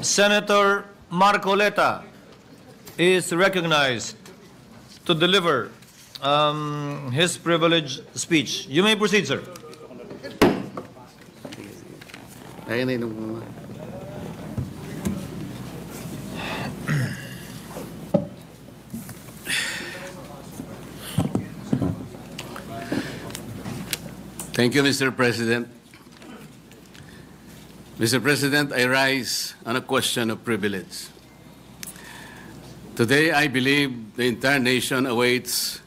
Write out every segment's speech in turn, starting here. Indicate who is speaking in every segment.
Speaker 1: Senator Marcoleta is recognized to deliver his privileged speech. You may proceed, sir.
Speaker 2: Thank you, Mr. President. Mr. President, I rise on a question of privilege. Today, I believe the entire nation awaits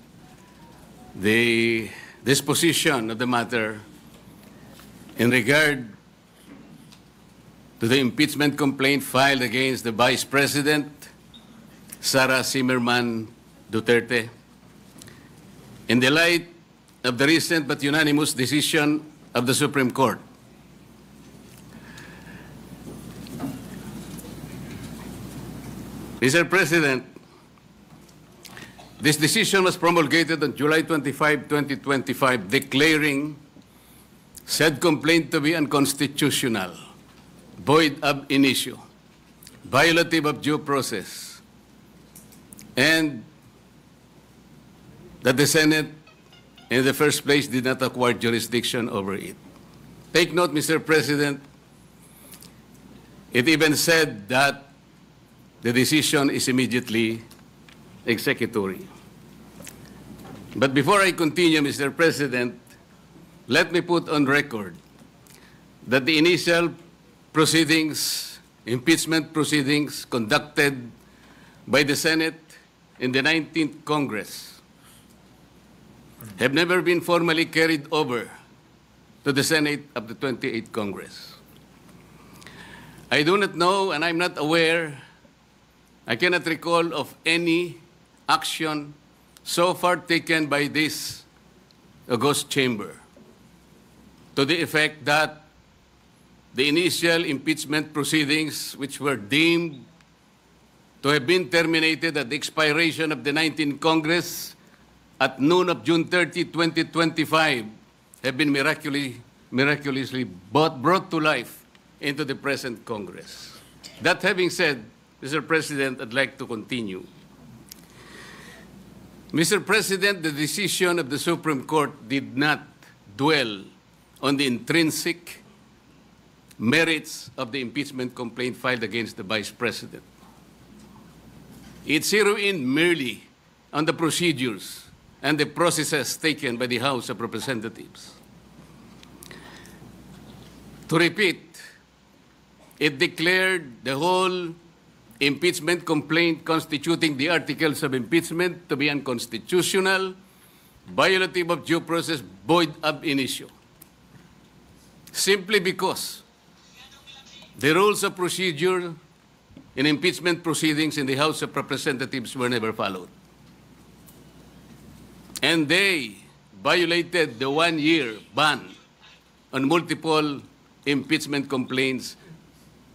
Speaker 2: the disposition of the matter in regard to the impeachment complaint filed against the Vice President, Sara Zimmerman Duterte, in the light of the recent but unanimous decision of the Supreme Court. Mr. President, this decision was promulgated on July 25, 2025, declaring said complaint to be unconstitutional, void ab initio, violative of due process, and that the Senate in the first place did not acquire jurisdiction over it. Take note, Mr. President, it even said that the decision is immediately executory. But before I continue, Mr. President, let me put on record that the initial proceedings, impeachment proceedings conducted by the Senate in the 19th Congress have never been formally carried over to the Senate of the 28th Congress. I do not know, and I'm not aware, I cannot recall of any action so far taken by this august chamber to the effect that the initial impeachment proceedings, which were deemed to have been terminated at the expiration of the 19th Congress at noon of June 30, 2025, have been miraculously brought to life into the present Congress. That having said, Mr. President, I'd like to continue. Mr. President, the decision of the Supreme Court did not dwell on the intrinsic merits of the impeachment complaint filed against the Vice President. It zeroed in merely on the procedures and the processes taken by the House of Representatives. To repeat, it declared the whole impeachment complaint constituting the articles of impeachment to be unconstitutional, violative of due process, void ab initio. Simply because the rules of procedure in impeachment proceedings in the House of Representatives were never followed. And they violated the one-year ban on multiple impeachment complaints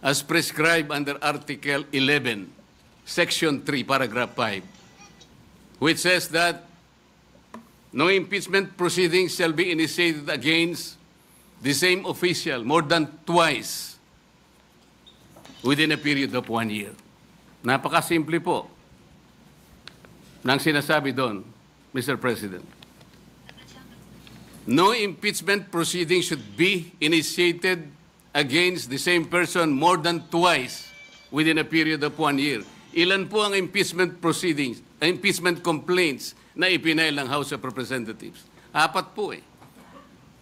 Speaker 2: as prescribed under Article 11, Section 3, Paragraph 5, which says that no impeachment proceedings shall be initiated against the same official more than twice within a period of 1 year. Napakasimple po ng sinasabi doon, Mr. President. No impeachment proceeding should be initiated against the same person more than twice within a period of 1 year. Ilan po ang impeachment proceedings, impeachment complaints na ipinail ng House of Representatives? 4 po eh.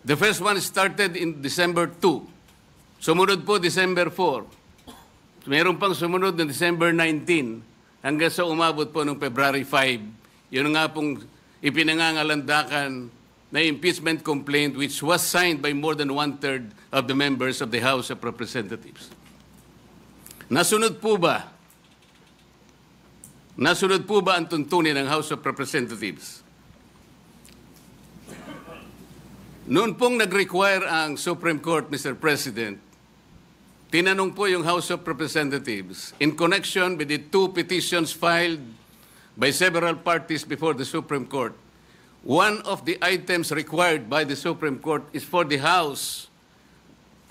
Speaker 2: The first one started in December 2. Sumunod po December 4. Meron pang sumunod na December 19 hanggang sa umabot po noong February 5. Yun nga pong ipinangangalandakan na impeachment complaint which was signed by more than 1/3 of the members of the House of Representatives. Nasunod po ba? Nasunod po ba ang tuntunin ng House of Representatives? Noon pong nag-require ang Supreme Court, Mr. President, tinanong po yung House of Representatives in connection with the 2 petitions filed by several parties before the Supreme Court. One of the items required by the Supreme Court is for the House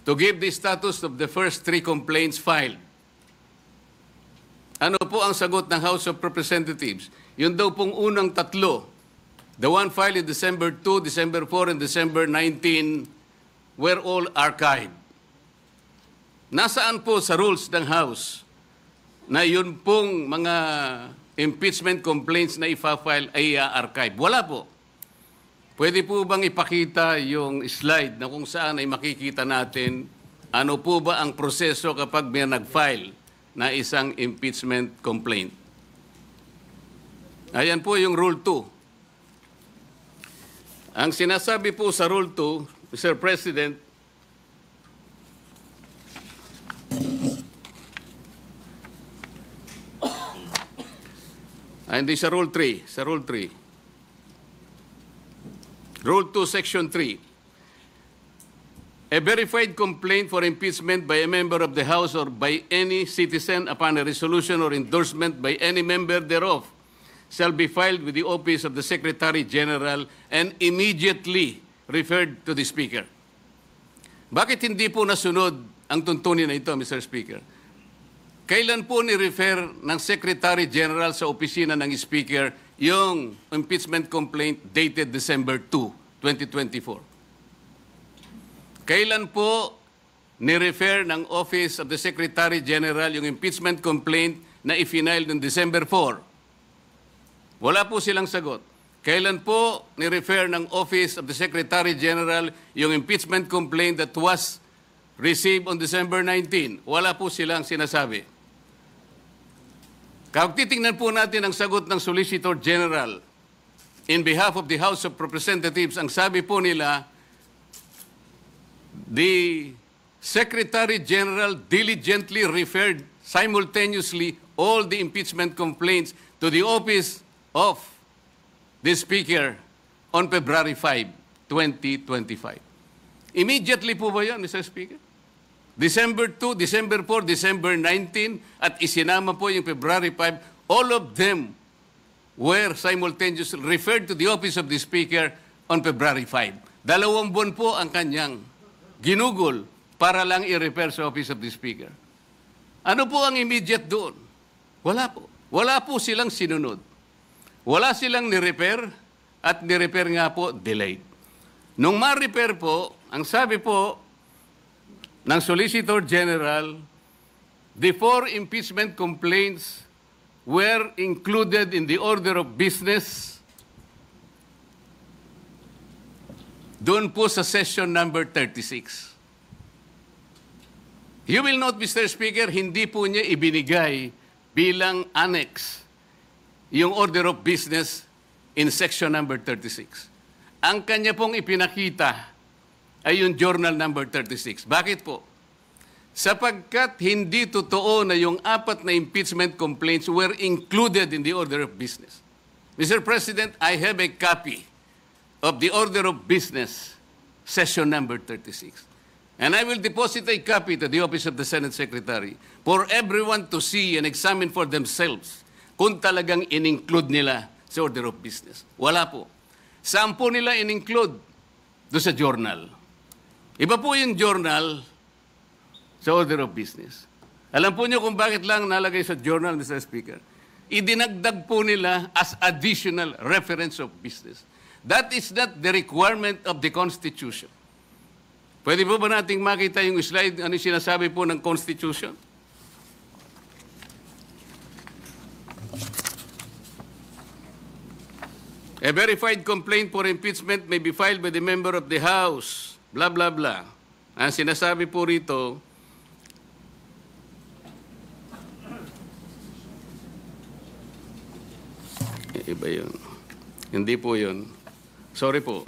Speaker 2: to give the status of the first 3 complaints filed po ang sagot ng House of Representatives. Yun daw pong unang tatlo, the one filed in December 2, December 4, and December 19, were all archived. Nasaan po sa rules ng House na yun pong mga impeachment complaints na ifa-file ay archive? Wala po. Pwede po bang ipakita yung slide na kung saan ay makikita natin ano po ba ang proseso kapag may nag-file na isang impeachment complaint? Ayan po yung Rule 2. Ang sinasabi po sa Rule 2, Mr. President, hindi sa Rule 3, sa Rule 3. Rule 2, Section 3. A verified complaint for impeachment by a member of the House or by any citizen upon a resolution or endorsement by any member thereof shall be filed with the office of the Secretary General and immediately referred to the Speaker. Bakit hindi po nasunod ang tuntunin na ito, Mr. Speaker? Kailan po ni-refer ng Secretary General sa opisina ng Speaker yung impeachment complaint dated December 2, 2024? Kailan po ni-refer ng Office of the Secretary General yung impeachment complaint na i-file noong December 4? Wala po silang sagot. Kailan po ni-refer ng Office of the Secretary General yung impeachment complaint that was received on December 19? Wala po silang sinasabi. Kapag titingnan po natin ang sagot ng Solicitor General in behalf of the House of Representatives, ang sabi po nila, the Secretary General diligently referred simultaneously all the impeachment complaints to the office of the Speaker on February 5, 2025. Immediately po ba yan, Mr. Speaker? December 2, December 4, December 19, at isinama po yung February 5, all of them were simultaneously referred to the office of the Speaker on February 5. 2 buwan po ang kanyang ginugol para lang i-refer sa office of the Speaker. Ano po ang immediate doon? Wala po. Wala po silang sinunod. Wala silang ni-refer at ni-refer nga po delayed. Nung ma-refer po, ang sabi po ng Solicitor General, the 4 impeachment complaints were included in the order of business doon po sa session number 36. You will note, Mr. Speaker, hindi po niya ibinigay bilang annex yung order of business in section number 36. Ang kanya pong ipinakita ay yung journal number 36. Bakit po? Sapagkat hindi totoo na yung 4 na impeachment complaints were included in the order of business. Mr. President, I have a copy of the order of business, session number 36. And I will deposit a copy to the Office of the Senate Secretary for everyone to see and examine for themselves kung talagang in-include nila sa order of business. Wala po. Saan po nila in-include? Doon sa journal. Iba po yung journal sa order of business. Alam po niyo kung bakit lang nalagay sa journal, Mr. Speaker? Idinagdag po nila as additional reference of business. That is not the requirement of the Constitution. Pwede po ba nating makita yung slide, ano yung sinasabi po ng Constitution? A verified complaint for impeachment may be filed by the member of the House, blah, blah, blah. Ang sinasabi po rito, iba yun. Hindi po yun. Sorry po.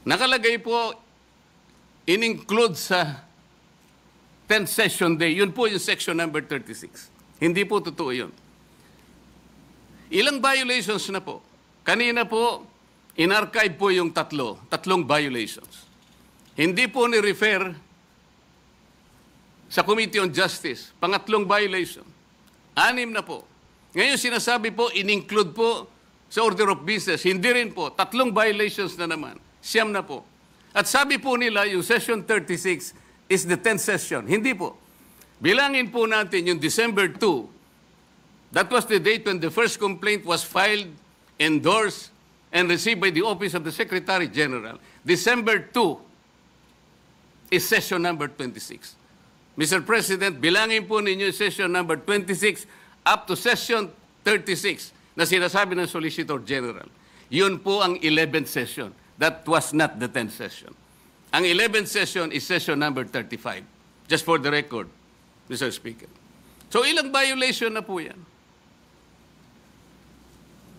Speaker 2: Nakalagay po, in-include sa 10th session day. Yun po yung section number 36. Hindi po totoo yun. Ilang violations na po? Kanina po, in-archive po yung tatlong violations. Hindi po ni-refer sa Committee on Justice, pangatlong violation. 6 na po. Ngayon sinasabi po, in-include po sa order of business. Hindi rin po. 3 violations na naman. 9 na po. At sabi po nila, yung session 36 is the 10th session. Hindi po. Bilangin po natin yung December 2. That was the date when the first complaint was filed, endorsed, and received by the Office of the Secretary General. December 2 is session number 26. Mr. President, bilangin po ninyo yung session number 26 up to session 36 na sinasabi ng Solicitor General. Yun po ang 11th session. That was not the 10th session. Ang 11th session is session number 35. Just for the record, Mr. Speaker. So ilang violation na po yan?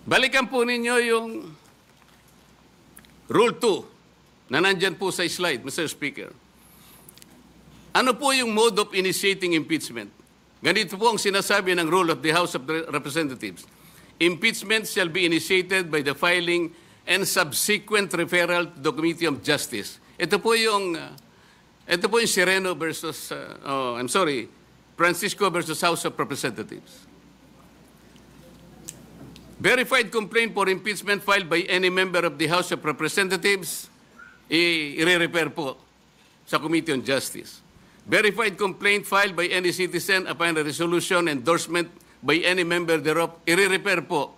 Speaker 2: Balikan po ninyo yung Rule 2 na nandyan po sa slide, Mr. Speaker. Ano po yung mode of initiating impeachment? Ganito po ang sinasabi ng rule of the House of Representatives. Impeachment shall be initiated by the filing and subsequent referral to the Committee of Justice. Ito po yung Sereno versus, Francisco versus House of Representatives. Verified complaint for impeachment filed by any member of the House of Representatives, i-refer po sa Committee on Justice. Verified complaint filed by any citizen upon a resolution endorsement by any member thereof, i-refer po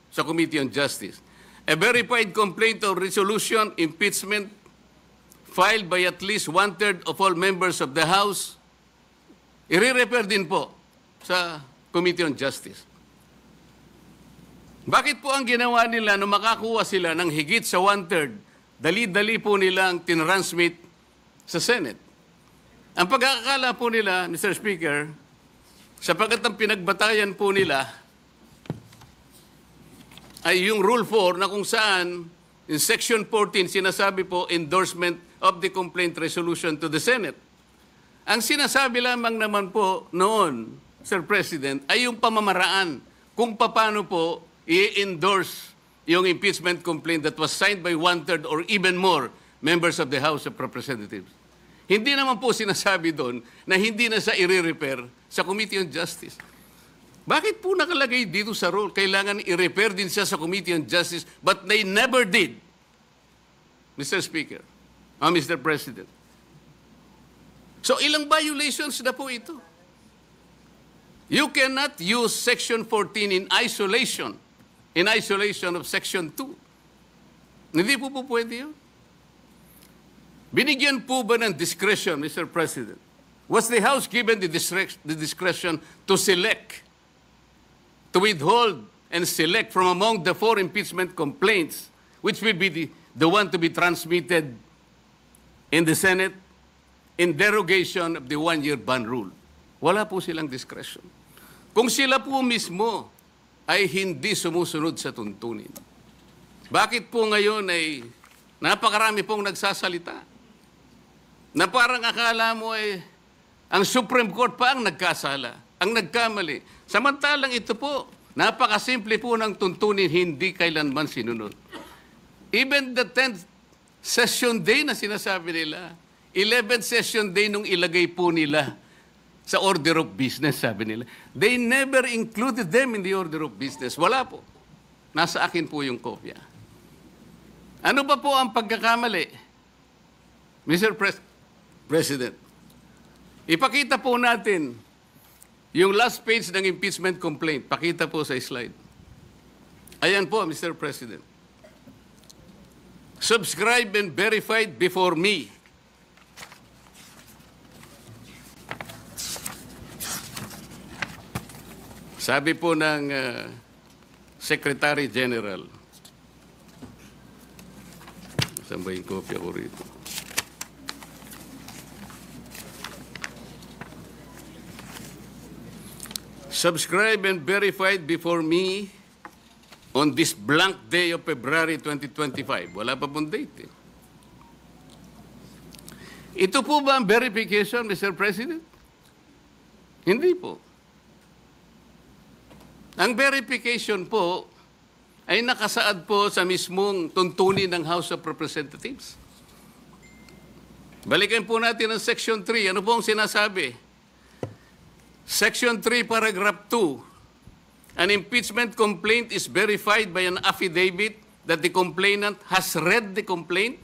Speaker 2: sa Committee on Justice. A verified complaint or resolution impeachment filed by at least 1/3 of all members of the House, i-refer din po sa Committee on Justice. Bakit po ang ginawa nila nung makakuha sila ng higit sa 1/3, dali-dali po nilang tinransmit sa Senate? Ang pagkakakala po nila, Mr. Speaker, sapagkat ang pinagbatayan po nila ay yung Rule 4 na kung saan in Section 14 sinasabi po endorsement of the complaint resolution to the Senate. Ang sinasabi lamang naman po noon, Sir President, ay yung pamamaraan kung paano po i-endorse yung impeachment complaint that was signed by 1/3 or even more members of the House of Representatives. Hindi naman po sinasabi doon na hindi na sa i-refer sa Committee on Justice. Bakit po nakalagay dito sa rule? Kailangan i-refer din siya sa Committee on Justice, but they never did, Mr. Speaker, Mr. President. So ilang violations na po ito? You cannot use Section 14 in isolation of Section 2. Hindi po pwede yun. Binigyan po ba ng discretion, Mr. President? Was the House given the discretion to select, to withhold and select from among the 4 impeachment complaints, which will be the one to be transmitted in the Senate in derogation of the 1-year ban rule? Wala po silang discretion. Kung sila po mismo ay hindi sumusunod sa tuntunin, bakit po ngayon ay napakarami pong nagsasalita na parang akala mo ay ang Supreme Court pa ang nagkasala, ang nagkamali. Samantalang ito po, napakasimple po ng tuntunin, hindi kailanman sinunod. Even the 10th session day na sinasabi nila, 11th session day nung ilagay po nila sa order of business, sabi nila. They never included them in the order of business. Wala po. Nasa akin po yung kopya. Ano ba po ang pagkakamali? Mr. President, ipakita po natin yung last page ng impeachment complaint. Pakita po sa slide. Ayan po, Mr. President. Subscribed and verified before me. Sabi po ng Secretary General, saan ba yung kopya ko rito? Subscribed and verified before me on this blank day of February 2025. Wala pa pong date eh. Ito po ba ang verification, Mr. President? Hindi po. Ang verification po ay nakasaad po sa mismong tuntunin ng House of Representatives. Balikan po natin ang Section 3. Ano po ang sinasabi? Section 3, Paragraph 2. An impeachment complaint is verified by an affidavit that the complainant has read the complaint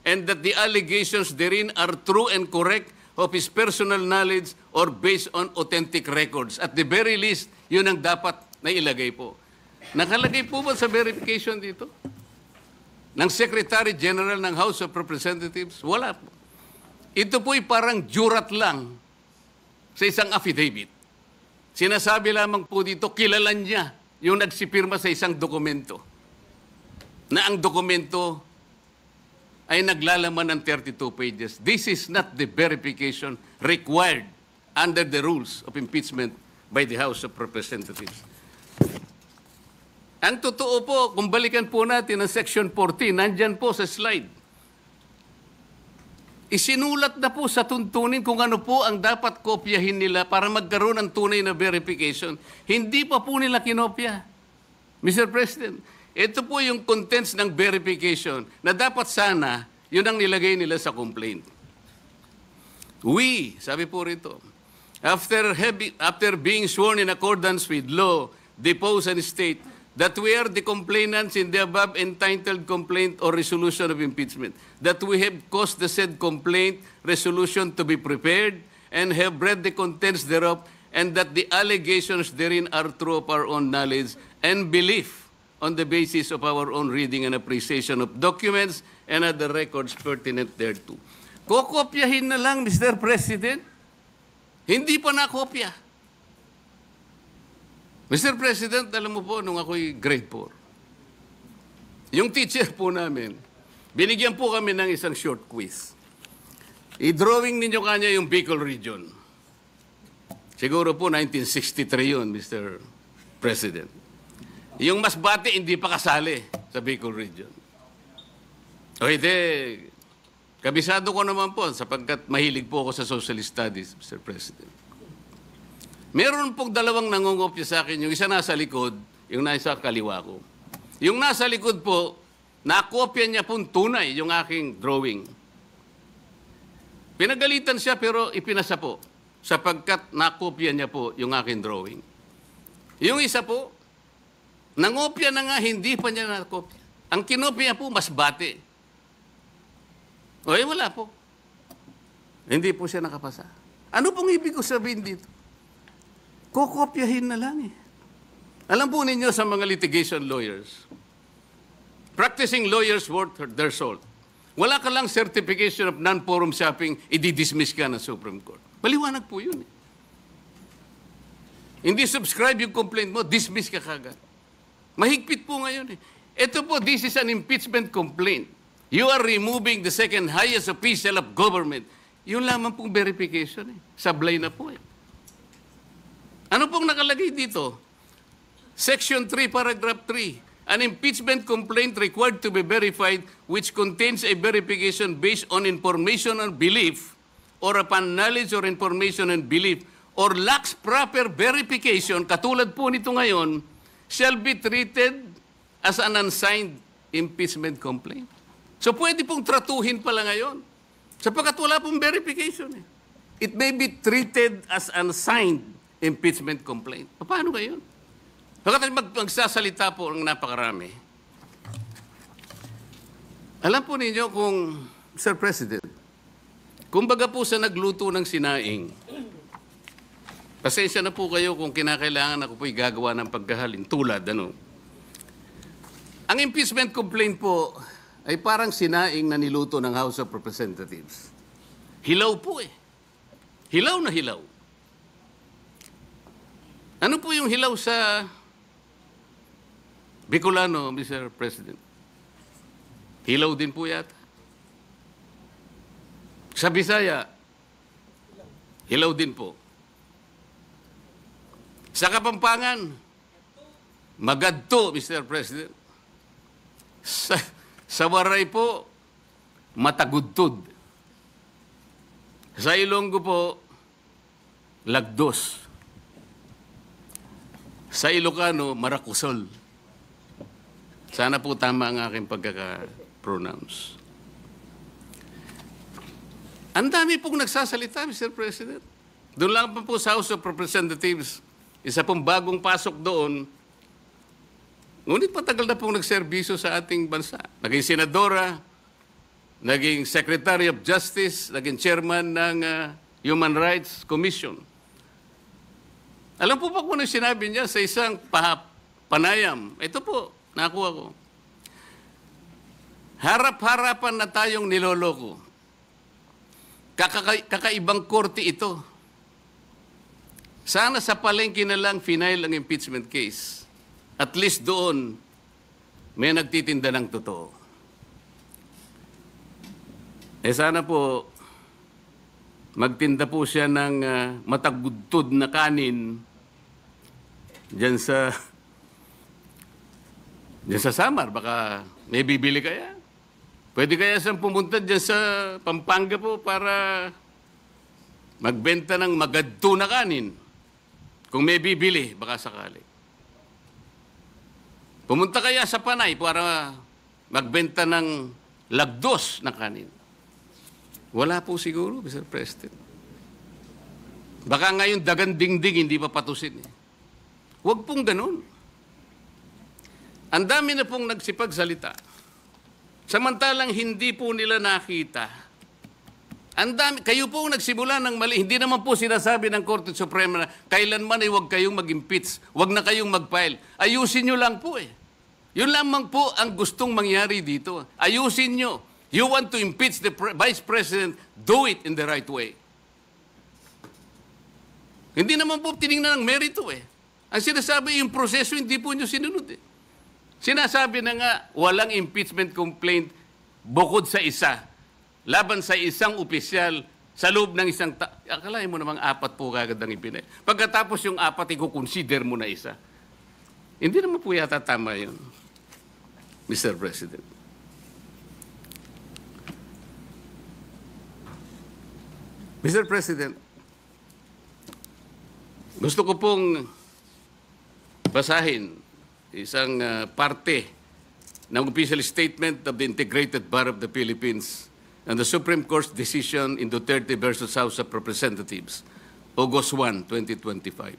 Speaker 2: and that the allegations therein are true and correct of his personal knowledge or based on authentic records. At the very least, yun ang dapat na ilagay po. Nakalagay po ba sa verification dito? Ng Secretary General ng House of Representatives? Wala po. Ito po'y parang jurat lang sa isang affidavit. Sinasabi lamang po dito, kilalan niya yung nagsipirma sa isang dokumento. Na ang dokumento ay naglalaman ng 32 pages. This is not the verification required under the rules of impeachment by the House of Representatives. Ang totoo po, kung balikan po natin ang Section 14, nandyan po sa slide. Isinulat na po sa tuntunin kung ano po ang dapat kopyahin nila para magkaroon ng tunay na verification. Hindi pa po nila kinopya. Mr. President, ito po yung contents ng verification na dapat sana yun ang nilagay nila sa complaint. We, sabi po rito, after being sworn in accordance with law, depose and state that we are the complainants in the above entitled complaint or resolution of impeachment, that we have caused the said complaint resolution to be prepared and have read the contents thereof, and that the allegations therein are true of our own knowledge and belief on the basis of our own reading and appreciation of documents and other records pertinent thereto. Kokopyahin na lang, Mr. President. Hindi pa nakopya. Mr. President, alam mo po, nung ako'y grade 4, yung teacher po namin, binigyan po kami ng isang short quiz. I-drawing ninyo kanya yung Bicol region. Siguro po 1963 yun, Mr. President. Yung Masbate, hindi pa kasali sa Bicol region. O hindi, kabisado ko naman po sapagkat mahilig po ako sa social studies, Mr. President. Meron pong dalawang nangungopya sa akin. Yung isa nasa likod, yung nasa kaliwa ko. Yung nasa likod po, nakopya niya pong tunay yung aking drawing. Pinagalitan siya pero ipinasa po sapagkat nakopya niya po yung aking drawing. Yung isa po, nangopya na nga, hindi pa niya nakopya. Ang kinopya po, Masbate. O wala po. Hindi po siya nakapasa. Ano pong ibig ko sabihin dito? Kokopyahin na lang eh. Alam po ninyo sa mga litigation lawyers, practicing lawyers worth their salt. Wala ka lang certification of non-forum shopping, i-dismiss ka ng Supreme Court. Maliwanag po yun eh. Hindi subscribe yung complaint mo, dismiss ka kagad. Mahigpit po ngayon eh. Ito po, this is an impeachment complaint. You are removing the second highest official of government. Yun lamang pong verification eh. Sablay na po eh. Ano pong nakalagay dito? Section 3, paragraph 3. An impeachment complaint required to be verified which contains a verification based on information and belief or upon knowledge or information and belief or lacks proper verification, katulad po nito ngayon, shall be treated as an unsigned impeachment complaint. So pwede pong tratuhin pala ngayon sapagkat wala pong verification eh. It may be treated as unsigned impeachment complaint. Paano ba yun? Pagkat magsasalita po ng napakarami. Alam po ninyo kung, Sir President, kumbaga po sa nagluto ng sinaing, pasensya na po kayo kung kinakailangan ako po'y gagawa ng pagkahalin, tulad, ano. Ang impeachment complaint po ay parang sinaing na niluto ng House of Representatives. Hilaw po eh. Hilaw na hilaw. Ano po yung hilaw sa Bicolano, Mr. President? Hilaw din po yata. Sa Bisaya, hilaw din po. Sa Kapampangan, magadto, Mr. President. Sa Waray po, matagudtod. Sa Ilonggo po, lagdos. Sa Ilocano, marakusol. Sana po tama ang aking pagkaka-pronounce. Ang dami pong nagsasalita, Mr. President. Doon lang pa po sa House of Representatives, isa pong bagong pasok doon. Ngunit matagal na pong nagserbisyo sa ating bansa. Naging senadora, naging Secretary of Justice, naging chairman ng Human Rights Commission. Alam po ba kung ano sinabi niya sa isang panayam? Ito po, nakuha ko. Harap-harapan na tayong niloloko. Kakaibang korte ito. Sana sa palengke na lang final ang impeachment case. At least doon, may nagtitinda ng totoo. Sana po, magtinda po siya ng matagudtod na kanin dyan sa Samar. Baka may bibili kaya. Pwede kaya siyang pumunta dyan sa Pampanga po para magbenta ng magadto na kanin. Kung may bibili, baka sakali. Pumunta kaya sa Panay para magbenta ng lagdos na kanin. Wala po siguro, Mr. President. Baka ngayon dagan dingding, hindi pa patusin. Huwag pong ganun. Ang dami na pong nagsipagsalita. Samantalang hindi po nila nakita. Ang dami, kayo po nagsimula ng mali. Hindi naman po sinasabi ng Korte Suprema na kailanman ay huwag kayong mag-impeach, huwag na kayong mag-file. Ayusin nyo lang po eh. Yun lamang po ang gustong mangyari dito. Ayusin nyo. You want to impeach the Vice President, do it in the right way. Hindi naman po tinignan ng merito eh. Ang sinasabi yung proseso, hindi po nyo sinunod eh. Sinasabi na nga, walang impeachment complaint bukod sa isa. Laban sa isang opisyal sa loob ng isang akalain mo namang 4 po kagad ang ipinay. Pagkatapos yung 4, i-consider mo na isa. Hindi naman po yata tama yun, Mr. President. Mr. President, gusto ko pong basahin isang parte ng official statement of the Integrated Bar of the Philippines and the Supreme Court's decision in Duterte versus House of Representatives, August 1, 2025.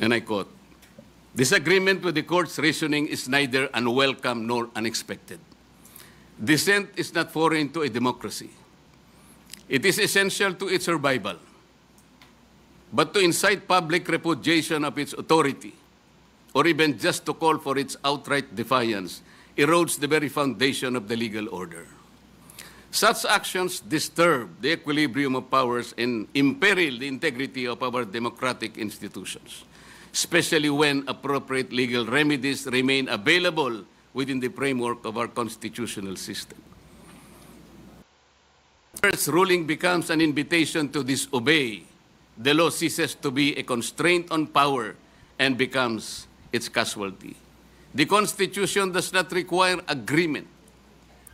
Speaker 2: And I quote, "Disagreement with the court's reasoning is neither unwelcome nor unexpected. Dissent is not foreign to a democracy. It is essential to its survival. But to incite public repudiation of its authority, or even just to call for its outright defiance, erodes the very foundation of the legal order. Such actions disturb the equilibrium of powers and imperil the integrity of our democratic institutions, especially when appropriate legal remedies remain available within the framework of our constitutional system. First ruling becomes an invitation to disobey. The law ceases to be a constraint on power and becomes its casualty. The Constitution does not require agreement.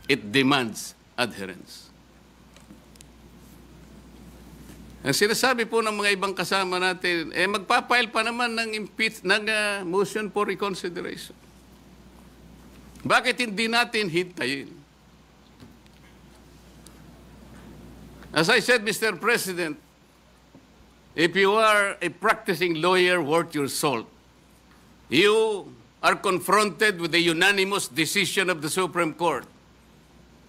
Speaker 2: It demands adherence." Ang sinasabi po ng mga ibang kasama natin, magpapile pa naman ng motion for reconsideration. Bakit hindi natin hintayin? As I said, Mr. President, if you are a practicing lawyer worth your salt, you are confronted with the unanimous decision of the Supreme Court.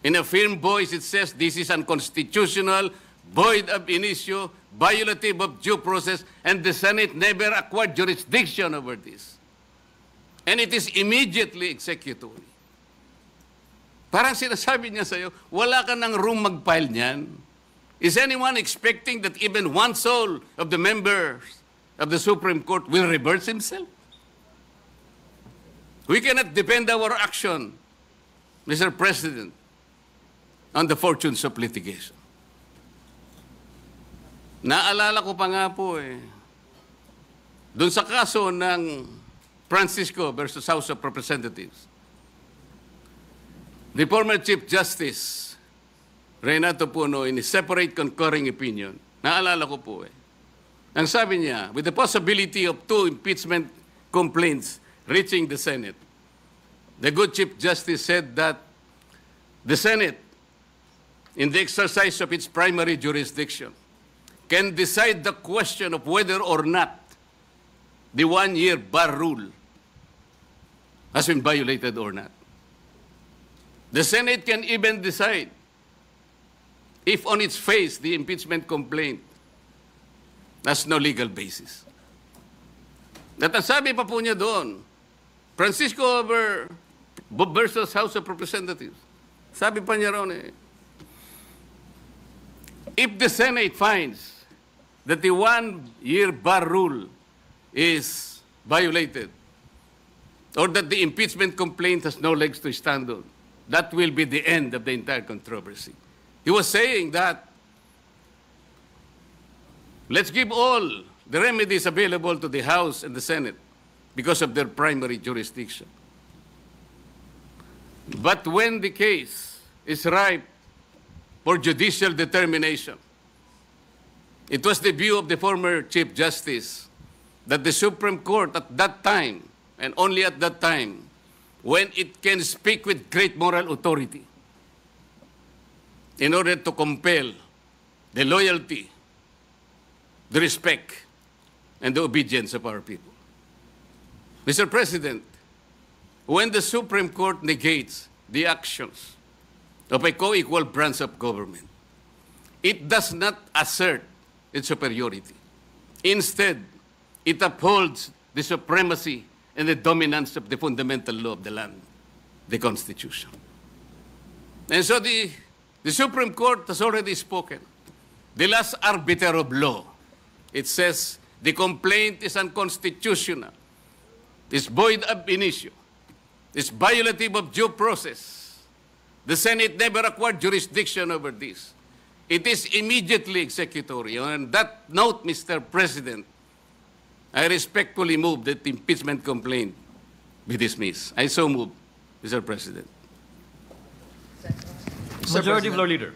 Speaker 2: In a firm voice, it says this is unconstitutional, void ab initio, violative of due process, and the Senate never acquired jurisdiction over this. And it is immediately executory. Parang sinasabi niya sa'yo, wala ka ng room mag-file niyan. Is anyone expecting that even one soul of the members of the Supreme Court will reverse himself? We cannot depend our action, Mr. President, on the fortunes of litigation. Naalala ko pa nga po doon sa kaso ng Francisco versus House of Representatives. The former Chief Justice, Renato Puno, in a separate concurring opinion, naalala ko po ang sabi niya, with the possibility of 2 impeachment complaints reaching the Senate, the good Chief Justice said that the Senate, in the exercise of its primary jurisdiction, can decide the question of whether or not the 1-year bar rule has been violated or not. The Senate can even decide if on its face the impeachment complaint has no legal basis. At ang sabi pa po niya doon, Francisco versus House of Representatives. Sabi pa niya ron if the Senate finds that the one-year bar rule is violated, or that the impeachment complaint has no legs to stand on, that will be the end of the entire controversy. He was saying that let's give all the remedies available to the House and the Senate because of their primary jurisdiction. But when the case is ripe for judicial determination, it was the view of the former Chief Justice that the Supreme Court at that time, and only at that time, when it can speak with great moral authority in order to compel the loyalty, the respect, and the obedience of our people. Mr. President, when the Supreme Court negates the actions of a co-equal branch of government, it does not assert its superiority. Instead, it upholds the supremacy and the dominance of the fundamental law of the land, the Constitution. And so the Supreme Court has already spoken. The last arbiter of law, it says the complaint is unconstitutional, is void ab initio, is violative of due process. The Senate never acquired jurisdiction over this. It is immediately executory. On that note, Mr. President, I respectfully move that the impeachment complaint be dismissed. I so move, Mr. President.
Speaker 1: Majority Floor Leader.